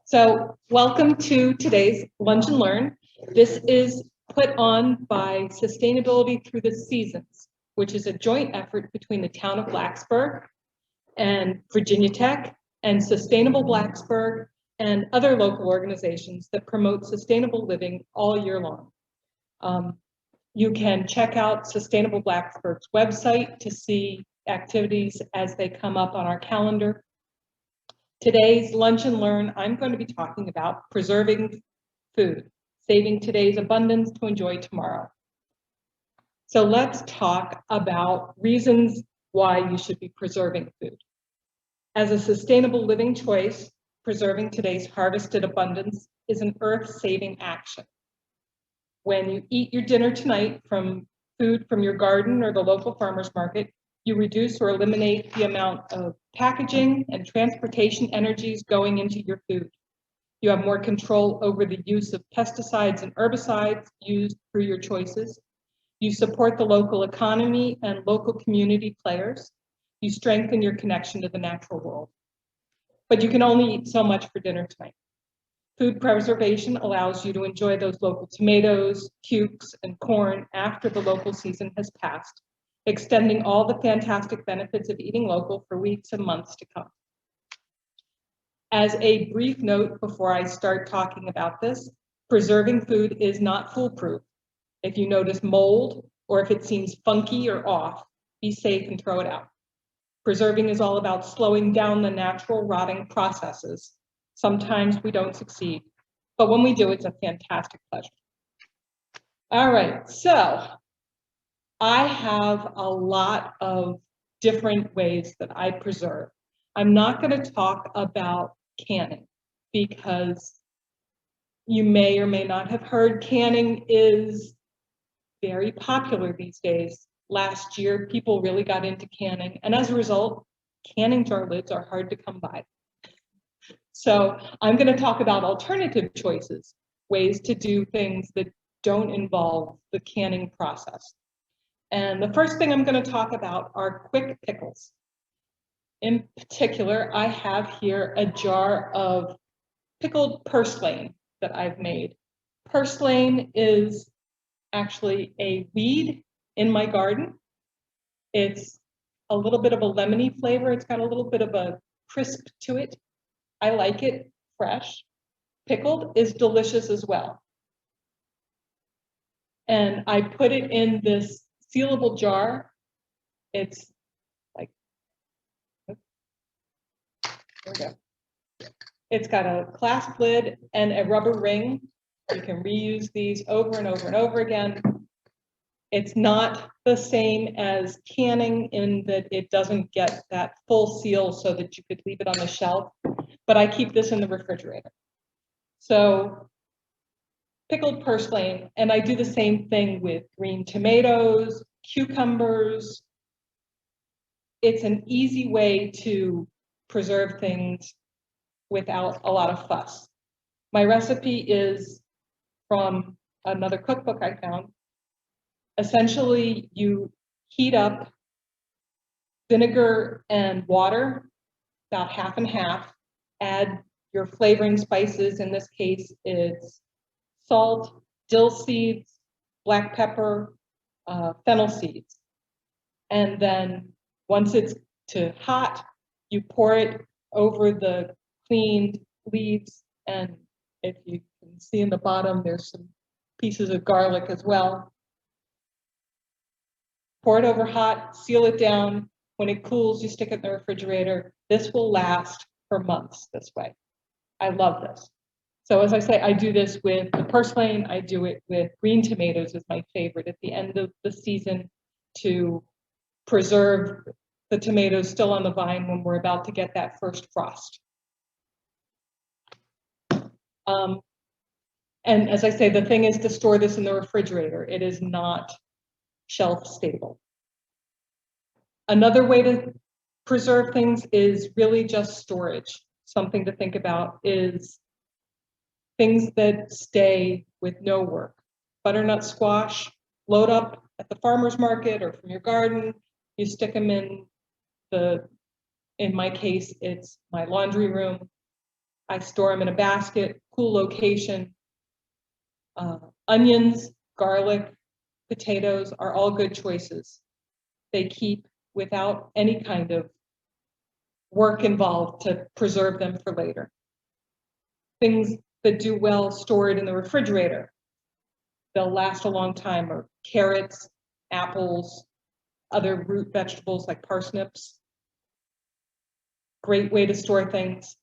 So welcome to today's Lunch and Learn. This is put on by Sustainability Through the Seasons, which is a joint effort between the town of Blacksburg and Virginia Tech and Sustainable Blacksburg and other local organizations that promote sustainable living all year long. You can check out Sustainable Blacksburg's website to see activities as they come up on our calendar. Today's Lunch and Learn, I'm going to be talking about preserving food, saving today's abundance to enjoy tomorrow. So let's talk about reasons why you should be preserving food. As a sustainable living choice, preserving today's harvested abundance is an earth-saving action. When you eat your dinner tonight from food from your garden or the local farmer's market, you reduce or eliminate the amount of packaging and transportation energies going into your food. You have more control over the use of pesticides and herbicides used through your choices. You support the local economy and local community players. You strengthen your connection to the natural world. But you can only eat so much for dinner tonight. Food preservation allows you to enjoy those local tomatoes, cukes, and corn after the local season has passed, extending all the fantastic benefits of eating local for weeks and months to come. As a brief note before I start talking about this, preserving food is not foolproof. If you notice mold or if it seems funky or off, be safe and throw it out. Preserving is all about slowing down the natural rotting processes. Sometimes we don't succeed, but when we do, it's a fantastic pleasure. All right, so I have a lot of different ways that I preserve. I'm not going to talk about canning because you may or may not have heard canning is very popular these days. Last year, people really got into canning, and as a result, canning jar lids are hard to come by. So I'm going to talk about alternative choices, ways to do things that don't involve the canning process. And the first thing I'm going to talk about are quick pickles. In particular, I have here a jar of pickled purslane that I've made. Purslane is actually a weed in my garden. It's a little bit of a lemony flavor. It's got a little bit of a crisp to it. I like it fresh. Pickled is delicious as well. And I put it in this sealable jar. It's like, there we go. It's got a clasp lid and a rubber ring. You can reuse these over and over and over again. It's not the same as canning in that it doesn't get that full seal so that you could leave it on the shelf, but I keep this in the refrigerator. So pickled purslane, and I do the same thing with green tomatoes, cucumbers. It's an easy way to preserve things without a lot of fuss. My recipe is from another cookbook I found. Essentially, you heat up vinegar and water, about half and half, add your flavoring spices. In this case, it's salt, dill seeds, black pepper, fennel seeds. And then once it's to hot, you pour it over the cleaned leaves. And if you can see in the bottom, there's some pieces of garlic as well. Pour it over hot, seal it down. When it cools, you stick it in the refrigerator. This will last for months this way. I love this. So as I say, I do this with the purslane. I do it with green tomatoes is my favorite at the end of the season to preserve the tomatoes still on the vine when we're about to get that first frost. And as I say, the thing is to store this in the refrigerator. It is not shelf stable. Another way to preserve things is really just storage. Something to think about is things that stay with no work. Butternut squash, load up at the farmer's market or from your garden. You stick them in my case, it's my laundry room. I store them in a basket, cool location. Onions, garlic, potatoes are all good choices. They keep without any kind of work involved to preserve them for later. Things that do well stored in the refrigerator, they'll last a long time, are carrots, apples, other root vegetables like parsnips. Great way to store things.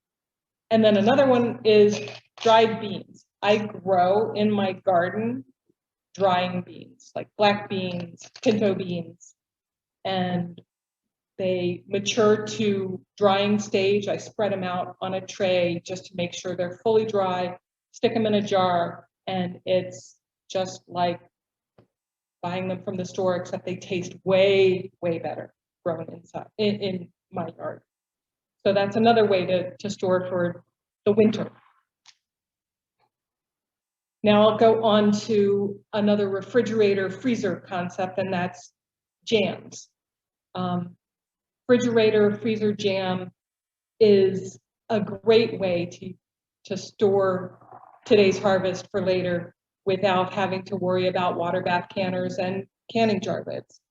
And then another one is dried beans. I grow in my garden drying beans, like black beans, pinto beans, and they mature to drying stage. I spread them out on a tray just to make sure they're fully dry, stick them in a jar, and it's just like buying them from the store, except they taste way, way better grown inside in my yard. So that's another way to store for the winter. Now I'll go on to another refrigerator freezer concept, and that's jams. Refrigerator freezer jam is a great way to store today's harvest for later without having to worry about water bath canners and canning jar lids.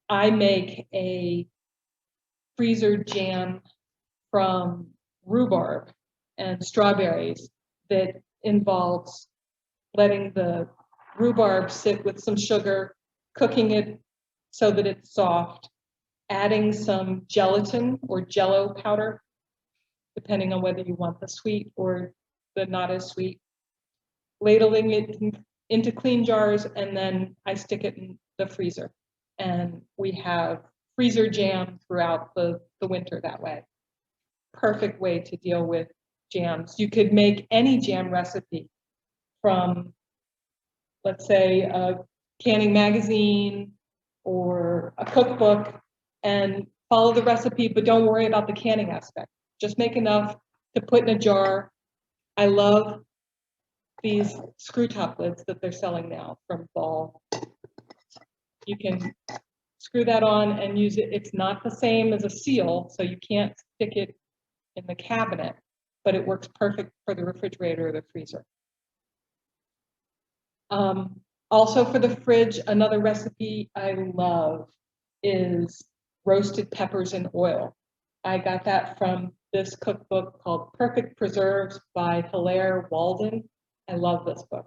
I make a freezer jam from rhubarb and strawberries that involves letting the rhubarb sit with some sugar, cooking it so that it's soft, adding some gelatin or jello powder, depending on whether you want the sweet or the not as sweet, ladling it into clean jars, and then I stick it in the freezer. And we have freezer jam throughout the winter that way. Perfect way to deal with jams. You could make any jam recipe from, let's say, a canning magazine or a cookbook and follow the recipe, but don't worry about the canning aspect. Just make enough to put in a jar. I love these screw top lids that they're selling now from Ball. You can screw that on and use it. It's not the same as a seal, so you can't stick it in the cabinet, but it works perfect for the refrigerator or the freezer. Also for the fridge, another recipe I love is roasted peppers in oil. I got that from this cookbook called Perfect Preserves by Hilaire Walden. I love this book,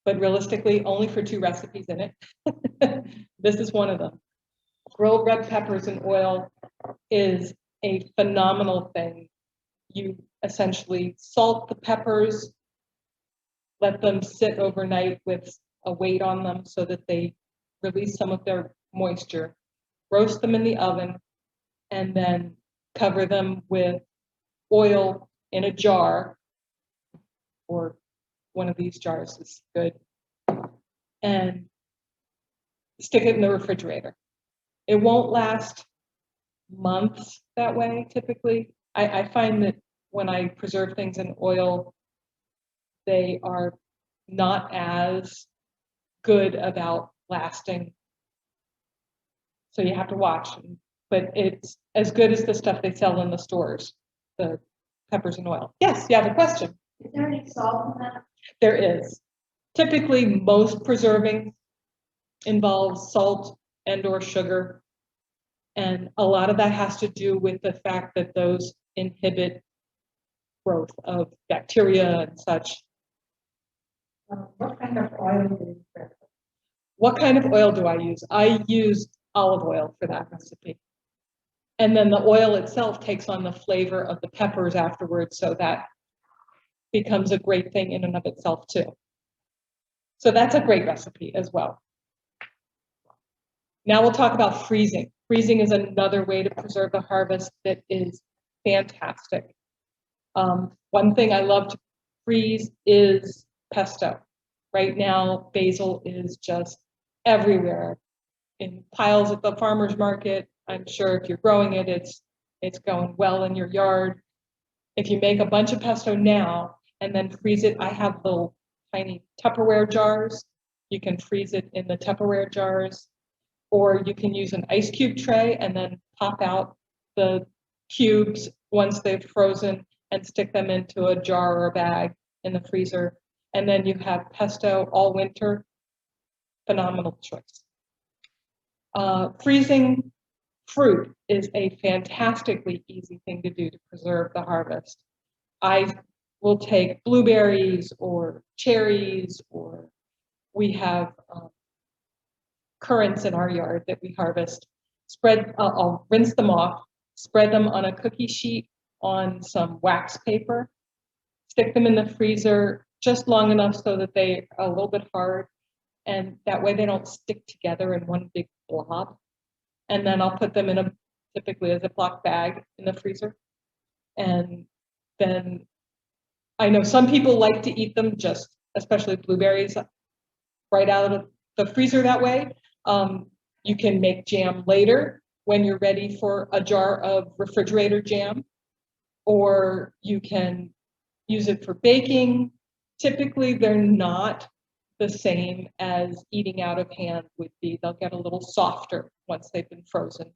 but realistically only for 2 recipes in it. This is one of them. Grilled red peppers in oil is a phenomenal thing. You essentially salt the peppers, let them sit overnight with a weight on them so that they release some of their moisture, roast them in the oven, and then cover them with oil in a jar, or one of these jars is good, and stick it in the refrigerator. It won't last months that way, typically. I find that when I preserve things in oil, they are not as good about lasting. So you have to watch, but it's as good as the stuff they sell in the stores, the peppers and oil. Yes, you have a question? Is there any salt in that? There is. Typically, most preserving involves salt and or sugar. And a lot of that has to do with the fact that those inhibit growth of bacteria and such. What kind of oil do you use? What kind of oil do I use? I use olive oil for that recipe. And then the oil itself takes on the flavor of the peppers afterwards, so that becomes a great thing in and of itself too. So that's a great recipe as well. Now we'll talk about freezing. Freezing is another way to preserve the harvest that is fantastic. One thing I love to freeze is pesto. Right now, basil is just everywhere in piles at the farmer's market. I'm sure if you're growing it, it's going well in your yard. If you make a bunch of pesto now and then freeze it, I have little tiny Tupperware jars. You can freeze it in the Tupperware jars, or you can use an ice cube tray and then pop out the cubes once they've frozen and stick them into a jar or a bag in the freezer. And then you have pesto all winter. Phenomenal choice. Freezing fruit is a fantastically easy thing to do to preserve the harvest. I will take blueberries or cherries, or we have currants in our yard that we harvest. I'll rinse them off, spread them on a cookie sheet on some wax paper, stick them in the freezer just long enough so that they are a little bit hard, and that way they don't stick together in one big blob. And then I'll put them in typically a Ziploc bag in the freezer. And then I know some people like to eat them just, especially blueberries, right out of the freezer that way. You can make jam later when you're ready for a jar of refrigerator jam, or you can use it for baking. Typically, they're not the same as eating out of hand would be. They'll get a little softer once they've been frozen,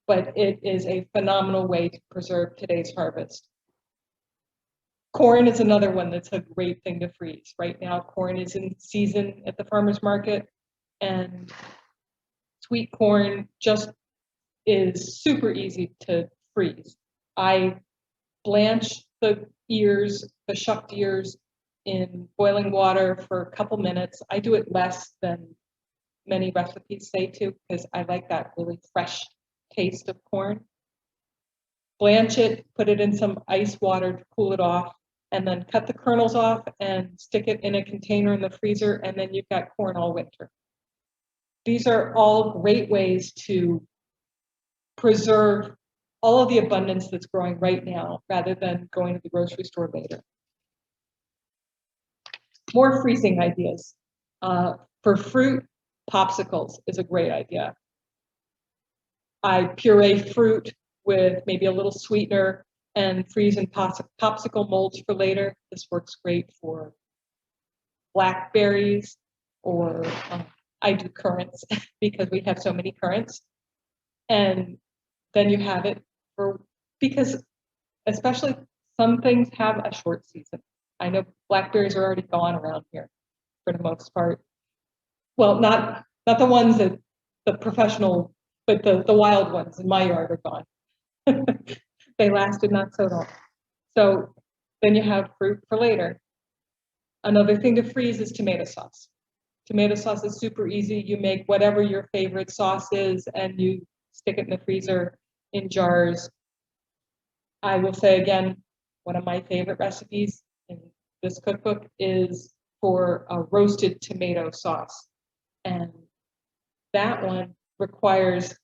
but it is a phenomenal way to preserve today's harvest. Corn is another one that's a great thing to freeze. Right now, corn is in season at the farmer's market, and sweet corn just is super easy to freeze. I blanch the shucked ears in boiling water for a couple minutes. I do it less than many recipes say to, because I like that really fresh taste of corn. Blanch it, put it in some ice water to cool it off, and then cut the kernels off and stick it in a container in the freezer, and then you've got corn all winter. These are all great ways to preserve all of the abundance that's growing right now, rather than going to the grocery store later. More freezing ideas. For fruit, popsicles is a great idea. I puree fruit with maybe a little sweetener and freeze in popsicle molds for later. This works great for blackberries, or I do currants because we have so many currants. And then you have it because especially some things have a short season. I know blackberries are already gone around here for the most part. Well, not the ones that the professional, but the wild ones in my yard are gone. They lasted not so long. So then you have fruit for later. Another thing to freeze is tomato sauce. Tomato sauce is super easy. You make whatever your favorite sauce is and you stick it in the freezer in jars. I will say again, one of my favorite recipes in this cookbook is for a roasted tomato sauce. And that one requires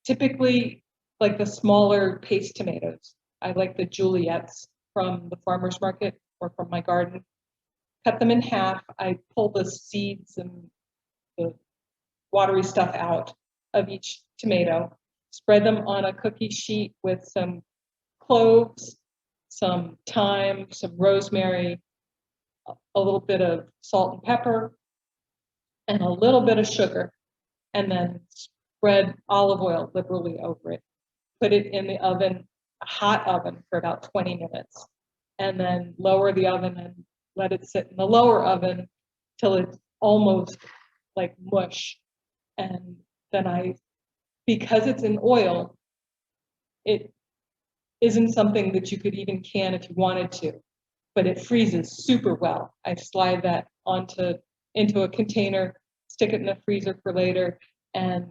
typically like the smaller paste tomatoes. I like the Juliettes from the farmer's market or from my garden. Cut them in half. I pull the seeds and the watery stuff out of each tomato. Spread them on a cookie sheet with some cloves, some thyme, some rosemary, a little bit of salt and pepper, and a little bit of sugar, and then spread olive oil liberally over it. Put it in the oven, a hot oven, for about 20 minutes, and then lower the oven and let it sit in the lower oven till it's almost like mush. And then because it's in oil, it isn't something that you could even can if you wanted to, but it freezes super well. I slide that into a container, stick it in the freezer for later, and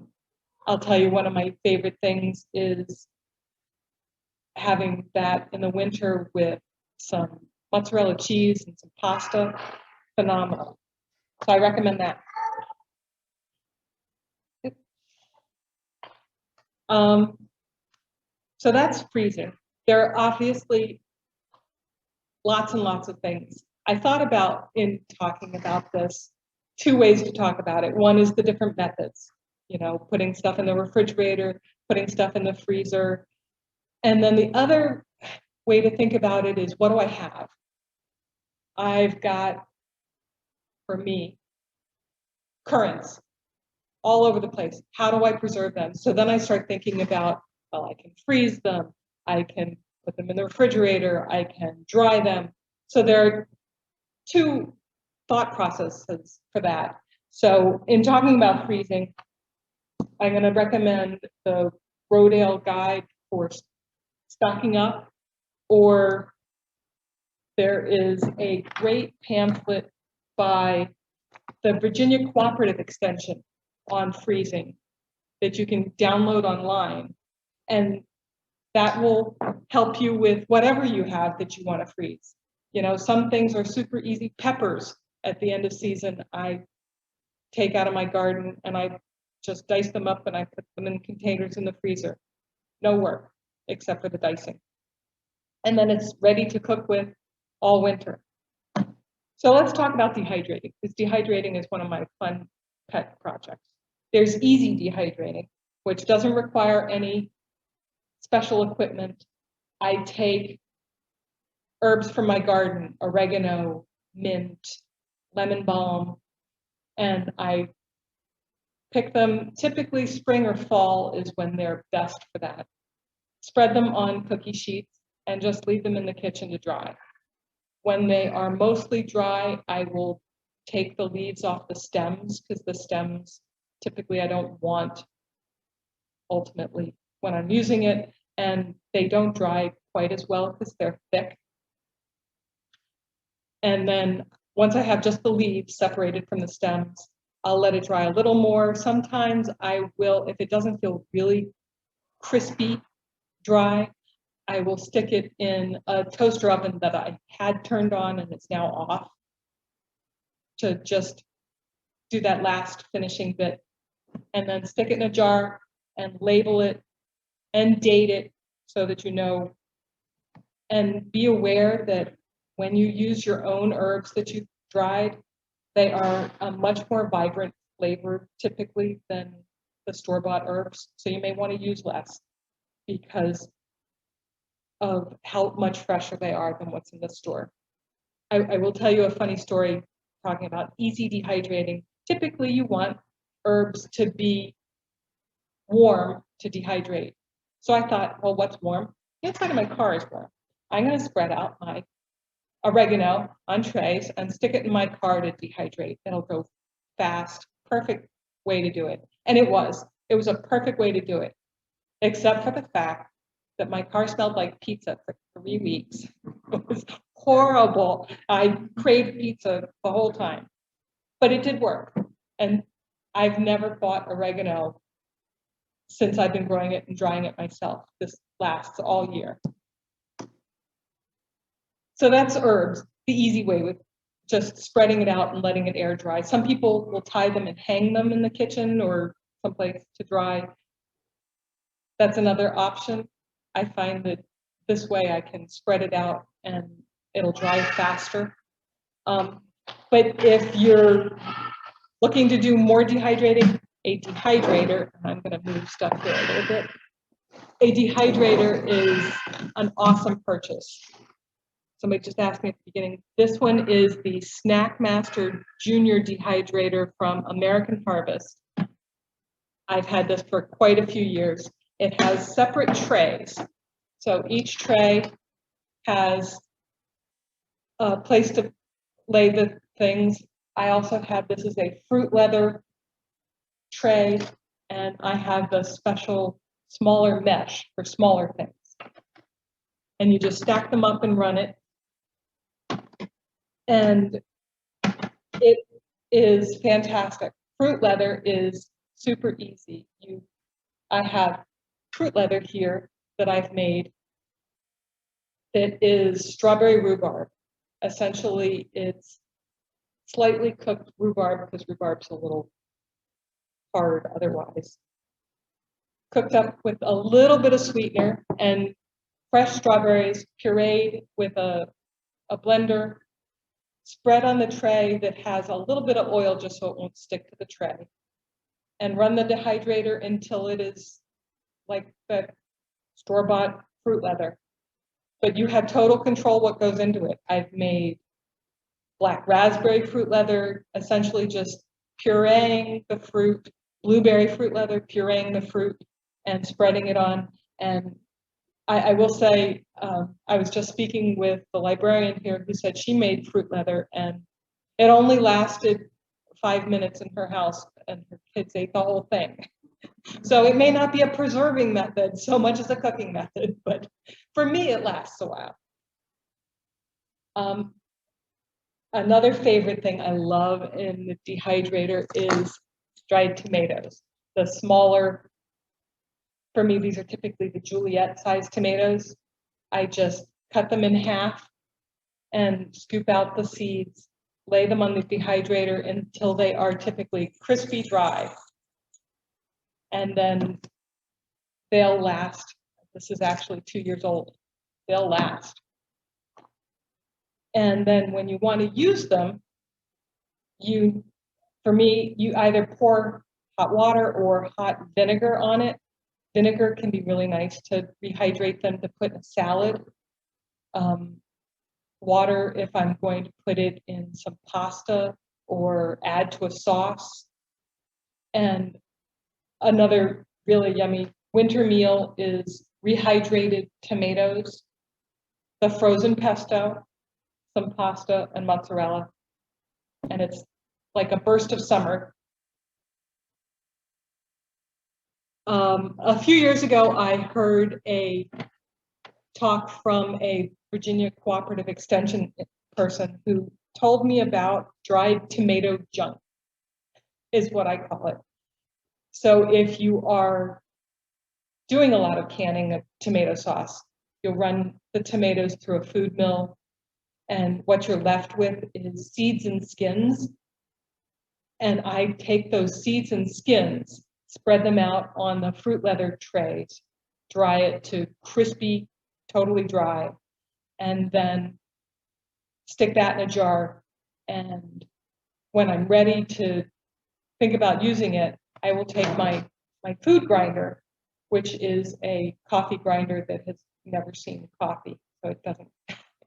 I'll tell you, one of my favorite things is having that in the winter with some mozzarella cheese and some pasta. Phenomenal. So I recommend that. So that's freezing. There are obviously lots and lots of things. I thought about, in talking about this, 2 ways to talk about it. One is the different methods, putting stuff in the refrigerator, putting stuff in the freezer. And then the other way to think about it is, what do I have? I've got, for me, currants all over the place. How do I preserve them? So then I start thinking about, well, I can freeze them. I can put them in the refrigerator, I can dry them. So there are two thought processes for that. So in talking about freezing, I'm going to recommend the Rodale Guide for stocking up, or there is a great pamphlet by the Virginia Cooperative Extension on freezing that you can download online, and that will help you with whatever you have that you want to freeze. You know, some things are super easy. Peppers at the end of season, I take out of my garden and I just dice them up and I put them in containers in the freezer. No work except for the dicing. And then it's ready to cook with all winter. So let's talk about dehydrating, because dehydrating is one of my fun pet projects. There's easy dehydrating, which doesn't require any special equipment. I take herbs from my garden, oregano, mint, lemon balm, and I pick them. Typically spring or fall is when they're best for that. Spread them on cookie sheets and just leave them in the kitchen to dry. When they are mostly dry, I will take the leaves off the stems, because the stems typically I don't want ultimately when I'm using it, and they don't dry quite as well because they're thick. And then once I have just the leaves separated from the stems, I'll let it dry a little more. Sometimes I will, if it doesn't feel really crispy dry, I will stick it in a toaster oven that I had turned on and it's now off, to just do that last finishing bit, and then stick it in a jar and label it and date it so that you know, and be aware that when you use your own herbs that you've dried, they are a much more vibrant flavor typically than the store-bought herbs. So you may want to use less because of how much fresher they are than what's in the store. I will tell you a funny story talking about easy dehydrating. Typically you want herbs to be warm to dehydrate. So I thought, well, what's warm? The inside of my car is warm. I'm going to spread out my oregano on trays and stick it in my car to dehydrate. It'll go fast. Perfect way to do it. And it was a perfect way to do it, except for the fact that my car smelled like pizza for 3 weeks. It was horrible. I craved pizza the whole time, but it did work. And I've never bought oregano since I've been growing it and drying it myself. This lasts all year. So that's herbs, the easy way, with just spreading it out and letting it air dry. Some people will tie them and hang them in the kitchen or someplace to dry. That's another option. I find that this way I can spread it out and it'll dry faster. But if you're looking to do more dehydrating, a dehydrator, and I'm going to move stuff here a little bit. A dehydrator is an awesome purchase. Somebody just asked me at the beginning. This one is the Snack Master Junior Dehydrator from American Harvest. I've had this for quite a few years. It has separate trays. So each tray has a place to lay the things. I also have, this is a fruit leather tray, and I have the special smaller mesh for smaller things. And you just stack them up and run it. And it is fantastic. Fruit leather is super easy. I have fruit leather here that I've made that is strawberry rhubarb. Essentially, it's slightly cooked rhubarb, because rhubarb's a little hard otherwise. Cooked up with a little bit of sweetener and fresh strawberries pureed with a blender, spread on the tray that has a little bit of oil just so it won't stick to the tray, and run the dehydrator until it is like the store-bought fruit leather. But you have total control what goes into it. I've made black raspberry fruit leather, essentially just pureeing the fruit, blueberry fruit leather, pureeing the fruit and spreading it on. And I will say, I was just speaking with the librarian here who said she made fruit leather and it only lasted 5 minutes in her house and her kids ate the whole thing. So it may not be a preserving method so much as a cooking method, but for me, it lasts a while. Another favorite thing I love in the dehydrator is dried tomatoes. The smaller, for me, these are typically the Juliet-sized tomatoes. I just cut them in half and scoop out the seeds, lay them on the dehydrator until they are typically crispy dry. And then they'll last. This is actually 2 years old. They'll last. And then when you want to use them, for me, you either pour hot water or hot vinegar on it. Vinegar can be really nice to rehydrate them to put in a salad. Water if I'm going to put it in some pasta or add to a sauce. And another really yummy winter meal is rehydrated tomatoes, the frozen pesto, some pasta and mozzarella. And it's like a burst of summer. A few years ago, I heard a talk from a Virginia Cooperative Extension person who told me about dried tomato junk, is what I call it. So if you are doing a lot of canning of tomato sauce, you'll run the tomatoes through a food mill, and what you're left with is seeds and skins. And I take those seeds and skins, spread them out on the fruit leather trays, dry it to crispy, totally dry, and then stick that in a jar. And when I'm ready to think about using it, I will take my food grinder, which is a coffee grinder that has never seen coffee, so it doesn't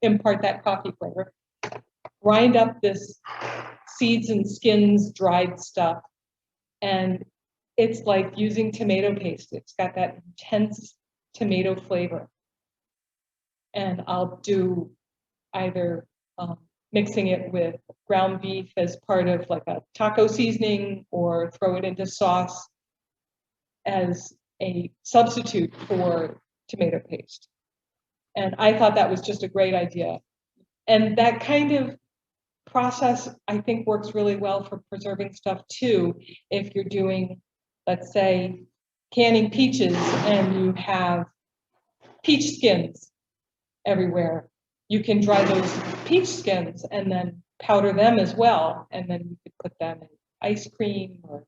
impart that coffee flavor. Grind up this seeds and skins dried stuff, and it's like using tomato paste. It's got that intense tomato flavor. And I'll do either mixing it with ground beef as part of like a taco seasoning, or throw it into sauce as a substitute for tomato paste. And I thought that was just a great idea. And that kind of process, I think, works really well for preserving stuff too. If you're doing, let's say, canning peaches and you have peach skins everywhere, you can dry those peach skins and then powder them as well, and then you could put them in ice cream or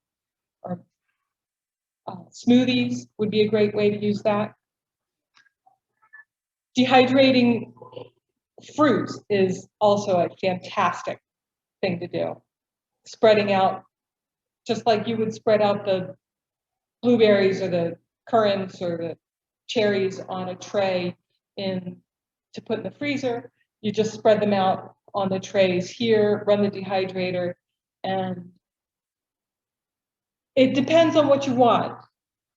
smoothies would be a great way to use that. Dehydrating fruits is also a fantastic thing to do. Spreading out, just like you would spread out the blueberries or the currants or the cherries on a tray to put in the freezer, you just spread them out on the trays here, run the dehydrator, and it depends on what you want.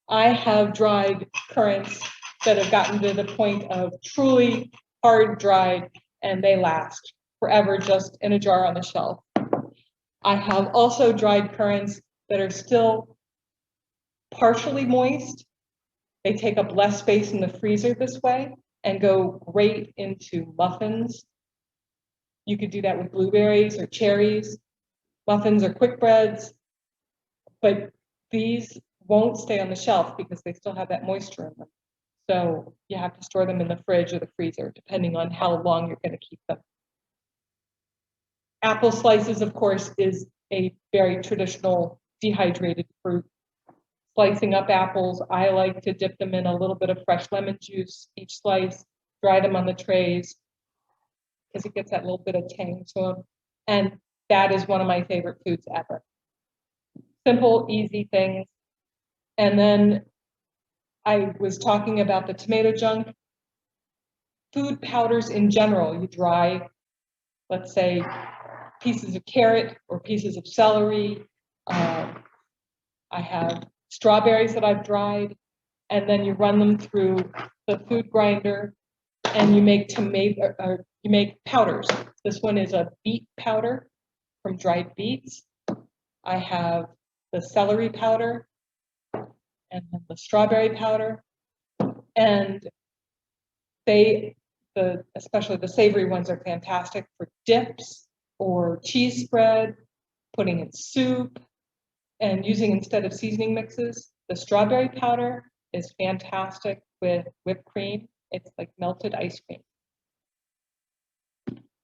I have dried currants that have gotten to the point of truly hard dried, and they last forever just in a jar on the shelf. I have also dried currants that are still partially moist. They take up less space in the freezer this way and go great into muffins. You could do that with blueberries or cherries, muffins or quick breads, but these won't stay on the shelf because they still have that moisture in them. So you have to store them in the fridge or the freezer, depending on how long you're going to keep them. Apple slices, of course, is a very traditional dehydrated fruit. Slicing up apples, I like to dip them in a little bit of fresh lemon juice, each slice, dry them on the trays, because it gets that little bit of tang to them. And that is one of my favorite foods ever. Simple, easy things. And then I was talking about the tomato junk. Food powders in general, you dry, let's say, pieces of carrot or pieces of celery. I have strawberries that I've dried, and then you run them through the food grinder and you make tomato, or you make powders. This one is a beet powder from dried beets. I have the celery powder and then the strawberry powder. And especially the savory ones are fantastic for dips or cheese spread, putting in soup, and using instead of seasoning mixes. The strawberry powder is fantastic with whipped cream. It's like melted ice cream.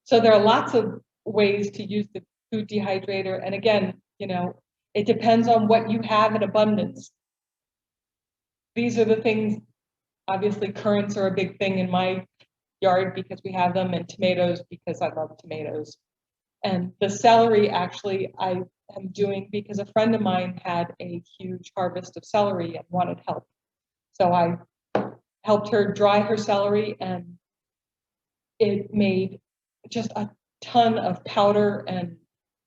So there are lots of ways to use the food dehydrator. And again, it depends on what you have in abundance. These are the things, obviously currants are a big thing in my yard because we have them, and tomatoes because I love tomatoes. And the celery actually I am doing because a friend of mine had a huge harvest of celery and wanted help. So I helped her dry her celery, and it made just a ton of powder and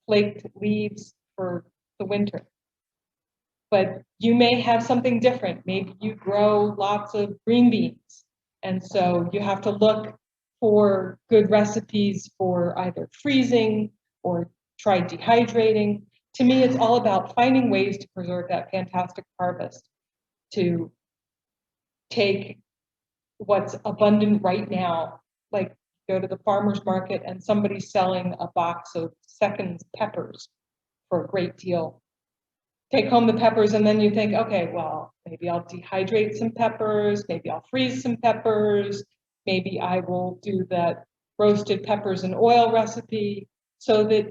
flaked leaves for the winter. But you may have something different. Maybe you grow lots of green beans. And so you have to look for good recipes for either freezing or try dehydrating. To me, it's all about finding ways to preserve that fantastic harvest, to take what's abundant right now, like go to the farmer's market and somebody's selling a box of Seconds peppers for a great deal. Take home the peppers and then you think, okay, well, maybe I'll dehydrate some peppers, maybe I'll freeze some peppers, maybe I will do that roasted peppers and oil recipe, so that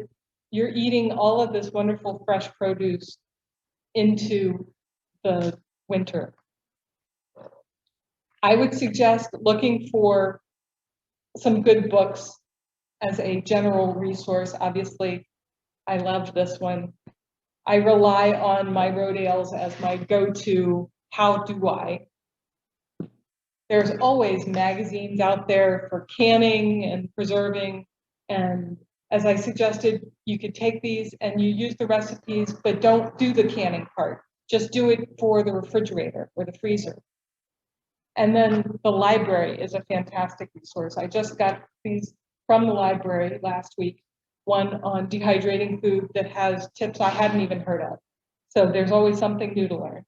you're eating all of this wonderful fresh produce into the winter. I would suggest looking for some good books as a general resource. Obviously, I love this one. I rely on my Rodale's as my go-to how do I. There's always magazines out there for canning and preserving. And as I suggested, you could take these and you use the recipes, but don't do the canning part. Just do it for the refrigerator or the freezer. And then the library is a fantastic resource. I just got these from the library last week. One on dehydrating food that has tips I hadn't even heard of. So there's always something new to learn.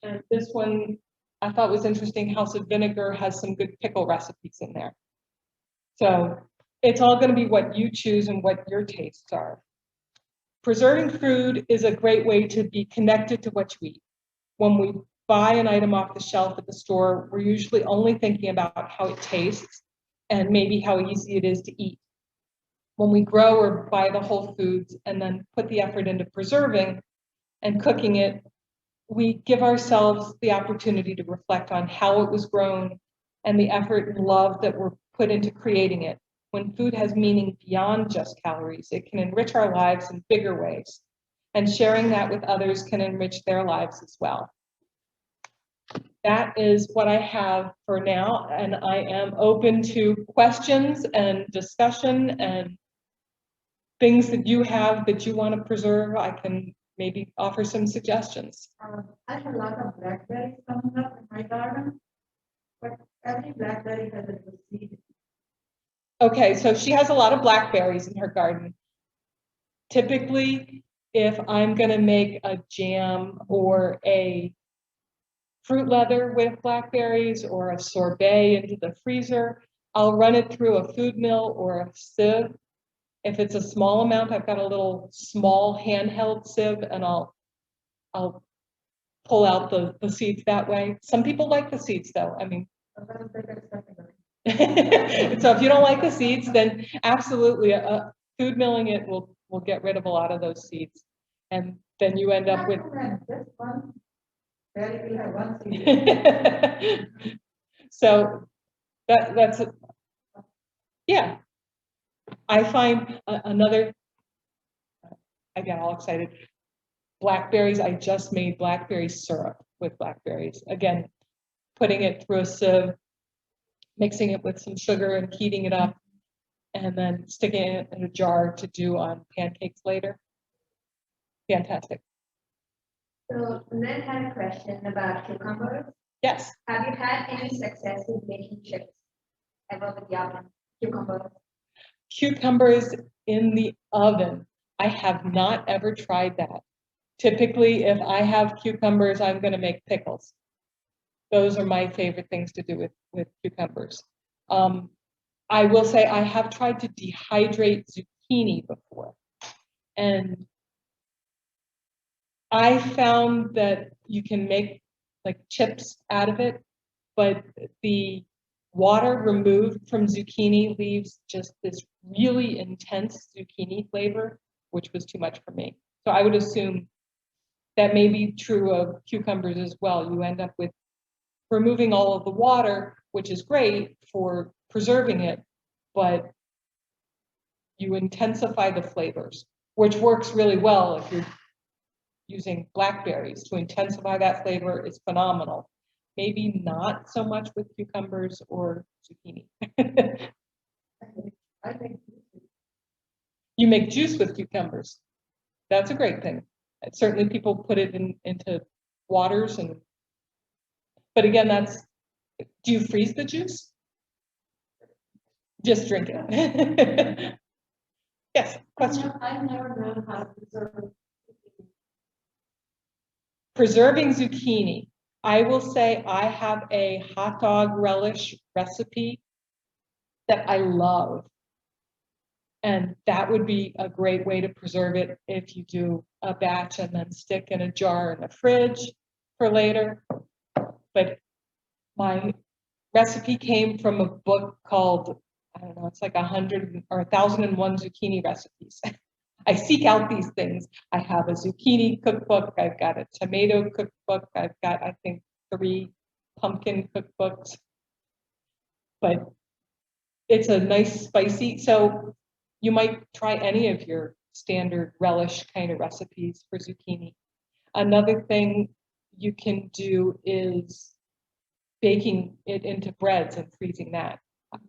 And this one I thought was interesting. House of Vinegar has some good pickle recipes in there. So it's all going to be what you choose and what your tastes are. Preserving food is a great way to be connected to what you eat. When we buy an item off the shelf at the store, we're usually only thinking about how it tastes and maybe how easy it is to eat. When we grow or buy the whole foods and then put the effort into preserving and cooking it, we give ourselves the opportunity to reflect on how it was grown and the effort and love that were put into creating it. When food has meaning beyond just calories, it can enrich our lives in bigger ways. And sharing that with others can enrich their lives as well. That is what I have for now, and I am open to questions and discussion and things that you have that you want to preserve. I can maybe offer some suggestions. I have a lot of blackberries coming up in my garden, but every blackberry has a good seed. Okay, so she has a lot of blackberries in her garden. Typically, if I'm going to make a jam or a fruit leather with blackberries or a sorbet into the freezer, I'll run it through a food mill or a sieve. If it's a small amount, I've got a little small handheld sieve, and I'll pull out the seeds that way. Some people like the seeds, though. I mean, so if you don't like the seeds, then absolutely, food milling it will get rid of a lot of those seeds, and then you end up with. Just one. Very will have one seed. So that's yeah. I find another, I get all excited. Blackberries, I just made blackberry syrup with blackberries. Again, putting it through a sieve, mixing it with some sugar and heating it up, and then sticking it in a jar to do on pancakes later. Fantastic. So Lynn had a question about cucumbers. Yes. Have you had any success with making chips ever with the oven? Cucumber. Cucumbers in the oven. I have not ever tried that. Typically, if I have cucumbers, I'm going to make pickles. Those are my favorite things to do with cucumbers. I will say I have tried to dehydrate zucchini before. And I found that you can make like chips out of it, but the water removed from zucchini leaves just this really intense zucchini flavor, which was too much for me. So I would assume that may be true of cucumbers as well. You end up with removing all of the water, which is great for preserving it, but you intensify the flavors, which works really well if you're using blackberries to intensify that flavor is phenomenal. Maybe not so much with cucumbers or zucchini. I think You make juice with cucumbers. That's a great thing. And certainly people put it into waters but again, do you freeze the juice? Just drink it. Yes, question. I've never known how to preserve. Preserving zucchini. I will say I have a hot dog relish recipe that I love. And that would be a great way to preserve it if you do a batch and then stick in a jar in the fridge for later. But my recipe came from a book called, I don't know, it's like 100 or 1,001 zucchini recipes. I seek out these things. I have a zucchini cookbook. I've got a tomato cookbook. I've got, I think, 3 pumpkin cookbooks. But it's a nice spicy, so you might try any of your standard relish kind of recipes for zucchini. Another thing you can do is baking it into breads and freezing that.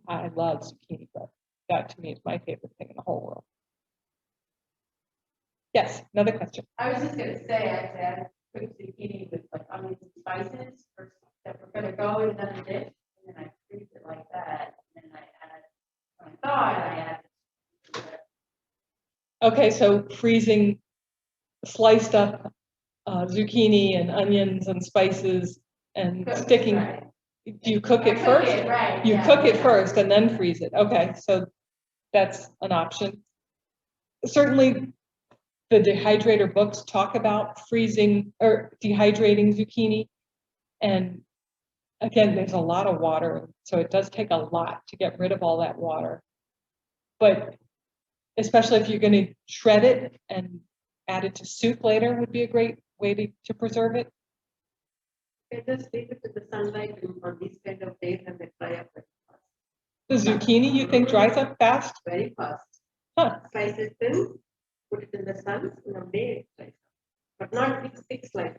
I love zucchini bread. That to me is my favorite thing in the whole world. Yes, another question. I was just gonna say, I said, cook zucchini with like onions and spices, or that we're gonna go in another dish, and then I freeze it like that, and then I add, when I thawed, I add. Okay, so freezing sliced up zucchini and onions and spices and sticking. Right. Do you cook it I first? it, right, You yeah, cook it yeah. first and then freeze it. Okay, so that's an option. Certainly, the dehydrator books talk about freezing or dehydrating zucchini. And again, there's a lot of water, so it does take a lot to get rid of all that water. But especially if you're going to shred it and add it to soup later would be a great way to preserve it. I just leave it to the sunlight on these kind of days and they dry up very fast. The zucchini you think dries up fast? Very fast. Huh. Slice it thin, put it in the sun, in a day it dries up. But not thick slice.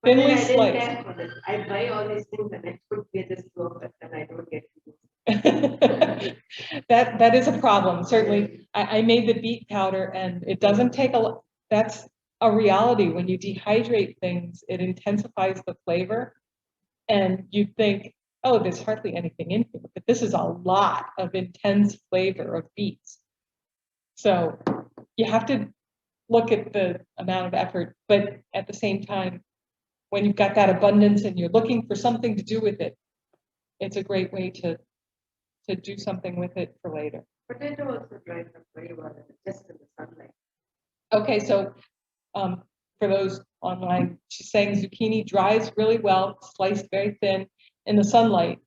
But Thinly then I didn't sliced. care for it. I buy all these things and I put this to it and I don't get to use. That is a problem. Certainly, I made the beet powder and it doesn't take a lot. That's a reality. When you dehydrate things, it intensifies the flavor. And you think, oh, there's hardly anything in here, but this is a lot of intense flavor of beets. So you have to look at the amount of effort, but at the same time, when you've got that abundance and you're looking for something to do with it, it's a great way to do something with it for later. Potato also dries up very well, just in the sunlight. Okay, so for those online, she's saying zucchini dries really well, sliced very thin in the sunlight.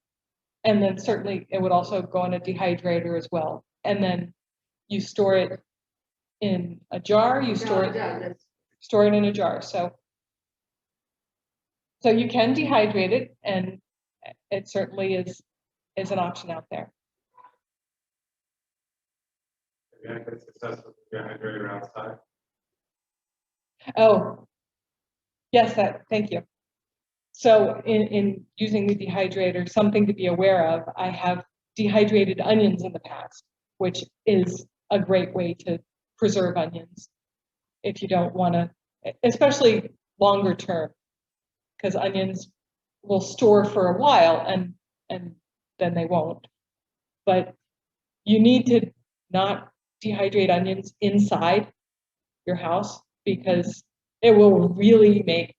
And then certainly it would also go in a dehydrator as well. And then you store it in a jar, you store it in a jar. So you can dehydrate it, and it certainly is an option out there. Have you had good success with the dehydrator outside? Oh, yes, thank you. So in using the dehydrator, something to be aware of, I have dehydrated onions in the past, which is a great way to preserve onions if you don't want to, especially longer term, because onions will store for a while and then they won't. But you need to not dehydrate onions inside your house because it will really make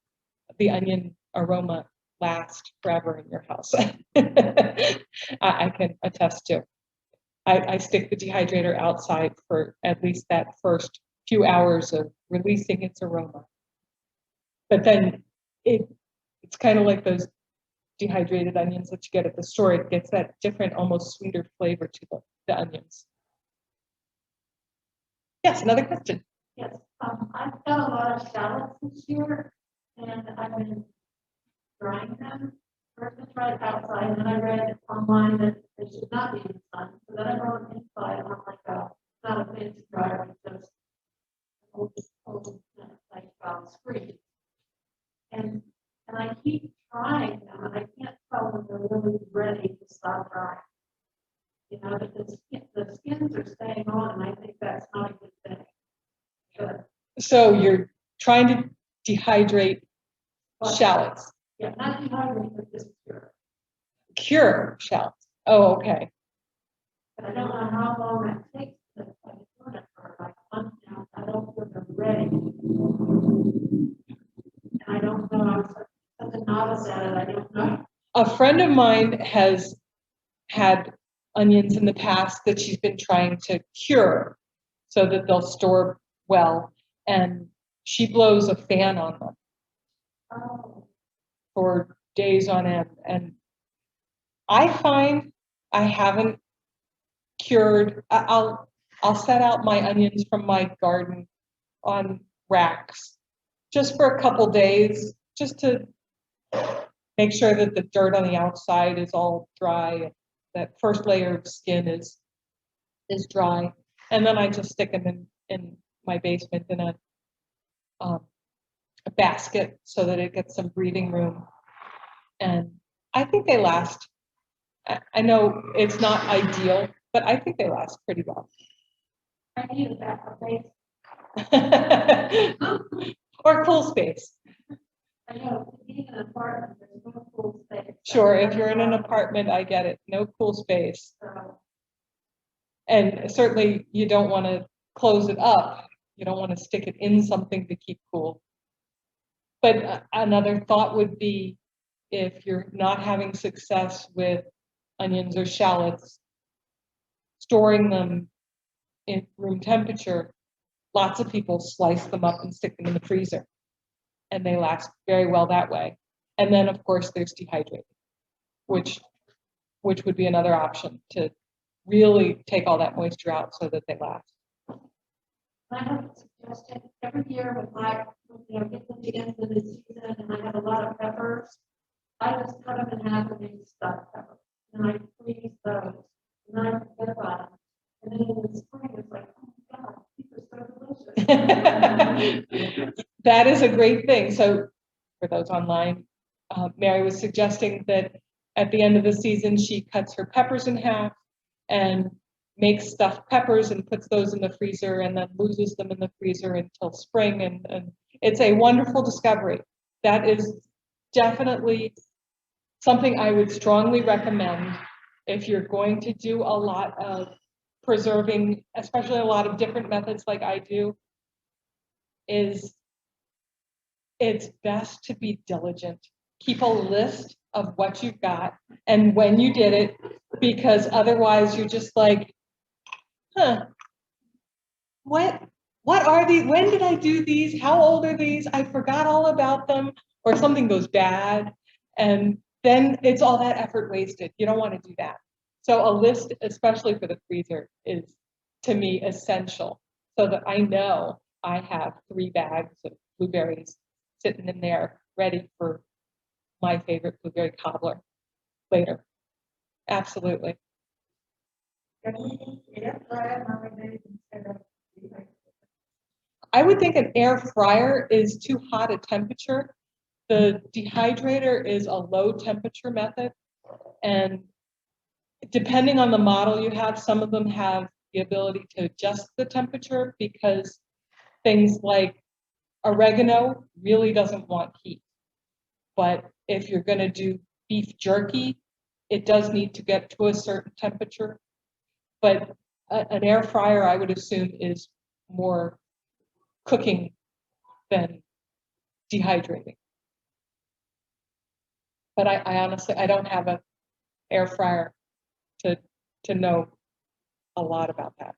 the onion aroma last forever in your house. I can attest to. I stick the dehydrator outside for at least that first few hours of releasing its aroma. But then it's kind of like those dehydrated onions that you get at the store. It gets that different, almost sweeter flavor to the onions. Yes, another question. Yes, I've got a lot of shallots this year, and I've been drying them. First I tried outside, and then I read online that they should not be in the sun. So then I brought them inside on like not a fancy dryer, but just old like screen. And I keep trying them, and I can't tell when they're really ready to stop drying. You know, but the skins are staying on, and I think that's not a good thing. Good. So you're trying to dehydrate shallots. Yeah, not dehydrating, but just pure. Cure shallots. Oh, okay. But I don't know how long that takes. I've been doing it for like a month now. I don't feel they're ready. And I don't know, I'm such a novice at it, I don't know. A friend of mine has had onions in the past that she's been trying to cure so that they'll store well, and she blows a fan on them for days on end. And I find I haven't cured. I'll set out my onions from my garden on racks just for a couple days, just to make sure that the dirt on the outside is all dry, and that first layer of skin is dry, and then I just stick them in my basement in a basket so that it gets some breathing room, and I think they last. I know it's not ideal, but I think they last pretty well. I need a backup base. Or cool space. I know, being in an apartment, there's no cool space. Sure, if you're in an apartment, I get it. No cool space. So, And certainly you don't want to close it up. You don't want to stick it in something to keep cool. But another thought would be, if you're not having success with onions or shallots, storing them in room temperature, lots of people slice them up and stick them in the freezer, and they last very well that way. And then of course there's dehydrating, which would be another option to really take all that moisture out so that they last. I have a suggestion. Every year with get to the end of the season and I have a lot of peppers, I just cut them in half and make stuffed peppers. And I freeze those. And then I forget about them. And then in the spring, it's like, oh my God, these are so delicious. That is a great thing. So for those online, Mary was suggesting that at the end of the season, she cuts her peppers in half and makes stuffed peppers and puts those in the freezer and then loses them in the freezer until spring. And it's a wonderful discovery. That is definitely something I would strongly recommend if you're going to do a lot of preserving, especially a lot of different methods like I do. Is it's best to be diligent. Keep a list of what you've got and when you did it, because otherwise you're just like, what are these? When did I do these? How old are these? I forgot all about them, or something goes bad, and then it's all that effort wasted. You don't want to do that. So a list, especially for the freezer, is to me essential, so that I know I have 3 bags of blueberries sitting in there ready for my favorite blueberry cobbler later. Absolutely. I would think an air fryer is too hot a temperature. The dehydrator is a low temperature method, and depending on the model you have, some of them have the ability to adjust the temperature, because things like oregano really doesn't want heat, but if you're gonna do beef jerky, it does need to get to a certain temperature. But an air fryer, I would assume, is more cooking than dehydrating. But I honestly, I don't have an air fryer to know a lot about that.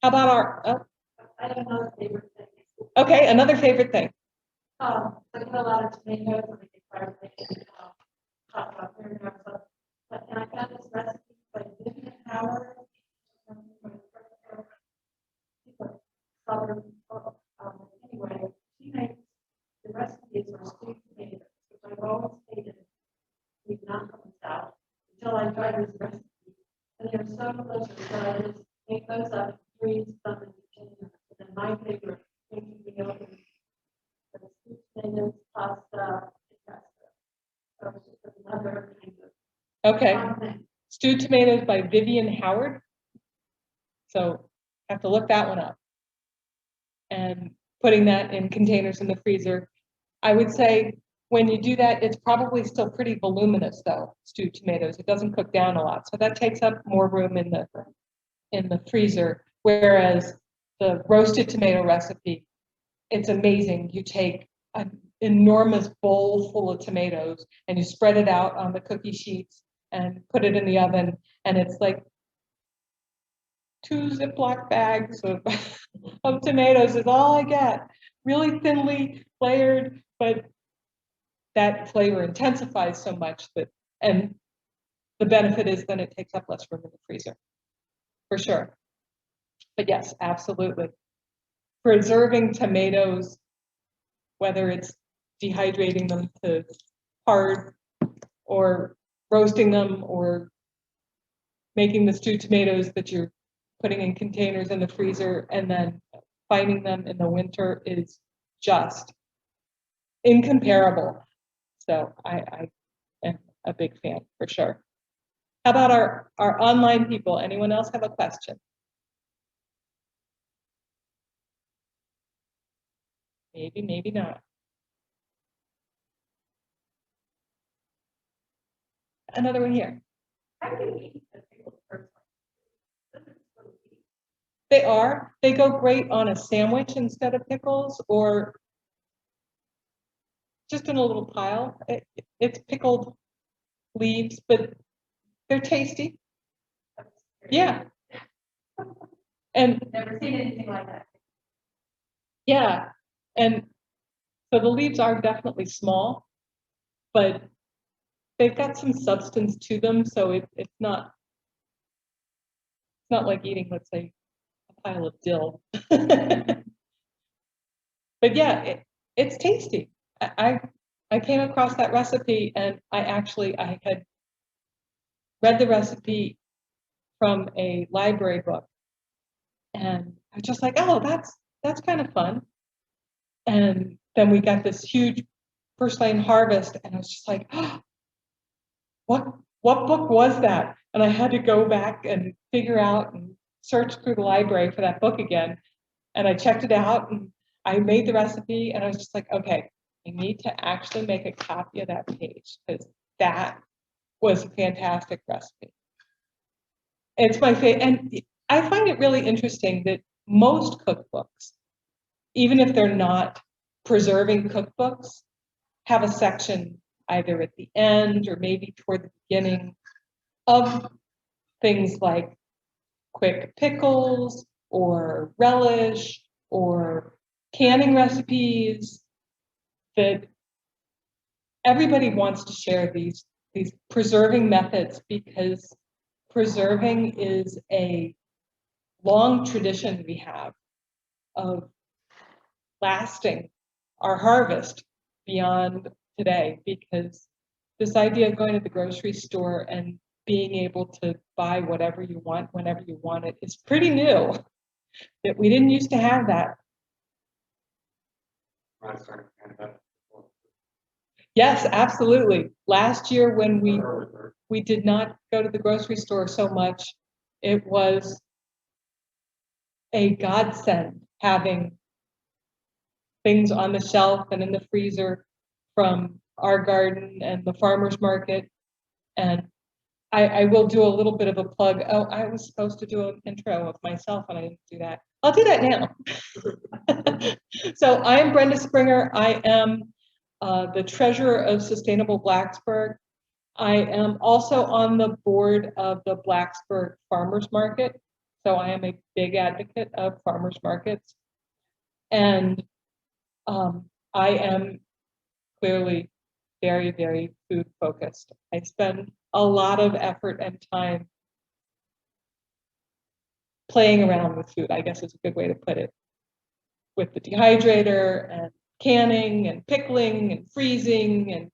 How about our, I don't know if they were saying. okay, another favorite thing. I get a lot of tomatoes and I get fried potatoes, talk about here and there, but and I found this recipe by Vivian Howard. Anyway, she makes the recipes for stewed tomatoes, which I've always hated. We've not come out until I tried this recipe, and they're so delicious that I just make those up, freeze them in containers, and then my favorite thing to be potatoes, pasta, etc. So it's just another kind of Okay, fun thing. stewed tomatoes by Vivian Howard. So have to look that one up. And putting that in containers in the freezer. I would say when you do that, it's probably still pretty voluminous though, stewed tomatoes. It doesn't cook down a lot. So that takes up more room in the freezer. Whereas the roasted tomato recipe, it's amazing. You take an enormous bowl full of tomatoes and you spread it out on the cookie sheets and put it in the oven. And it's like 2 Ziploc bags of tomatoes is all I get. Really thinly layered, but that flavor intensifies so much that, and the benefit is then it takes up less room in the freezer, for sure. But yes, absolutely. Preserving tomatoes, whether it's dehydrating them to hard or roasting them or making the stewed tomatoes that you're putting in containers in the freezer and then finding them in the winter is just incomparable. So I am a big fan for sure. How about our online people? Anyone else have a question? Maybe, maybe not. Another one here. How do you eat the pickles first? They go great on a sandwich instead of pickles or just in a little pile. It's pickled leaves, but they're tasty. Yeah. And Never seen anything like that. yeah, and so the leaves are definitely small, but they've got some substance to them, so it's not like eating, let's say, a pile of dill. But yeah, it's tasty. I came across that recipe and I had read the recipe from a library book. And I was just like, oh, that's kind of fun. And then we got this huge first lane harvest, and I was just like, oh, what book was that? And I had to go back and figure out and search through the library for that book again. And I checked it out and I made the recipe and I was just like, okay, I need to actually make a copy of that page because that was a fantastic recipe. It's my favorite. And I find it really interesting that most cookbooks, even if they're not preserving cookbooks, have a section either at the end or maybe toward the beginning of things like quick pickles or relish or canning recipes, that everybody wants to share these preserving methods because preserving is a long tradition we have of lasting our harvest beyond today, because this idea of going to the grocery store and being able to buy whatever you want whenever you want it is pretty new. That we didn't used to have that. Yes, absolutely. Last year when we did not go to the grocery store so much, it was a godsend having things on the shelf and in the freezer from our garden and the farmer's market. And I will do a little bit of a plug. Oh, I was supposed to do an intro of myself and I didn't do that. I'll do that now. So I am Brenda Springer. I am the treasurer of Sustainable Blacksburg. I am also on the board of the Blacksburg Farmers Market. So I am a big advocate of farmers markets. And I am clearly very, very food focused. I spend a lot of effort and time playing around with food, I guess is a good way to put it, with the dehydrator and canning and pickling and freezing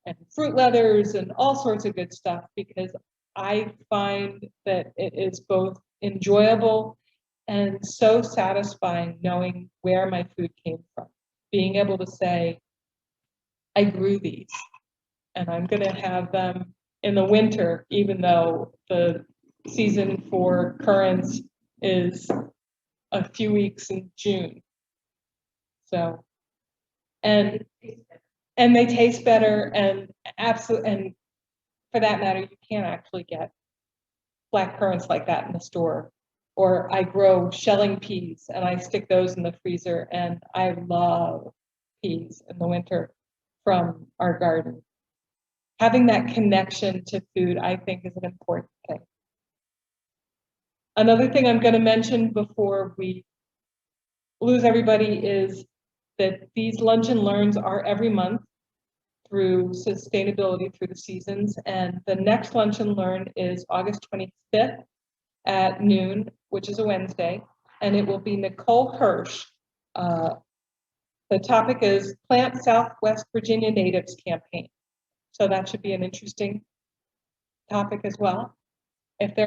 and fruit leathers and all sorts of good stuff, because I find that it is both enjoyable and so satisfying knowing where my food came from. Being able to say, I grew these and I'm going to have them in the winter, even though the season for currants is a few weeks in June. So, and they taste better, and absolutely, and for that matter, you can't actually get black currants like that in the store. Or I grow shelling peas and I stick those in the freezer, and I love peas in the winter from our garden. Having that connection to food, I think, is an important thing. Another thing I'm going to mention before we lose everybody is that these lunch and learns are every month through sustainability through the seasons. And the next lunch and learn is August 25th at noon, which is a Wednesday. And it will be Nicole Hirsch. The topic is Plant Southwest Virginia Natives Campaign. So that should be an interesting topic as well. If there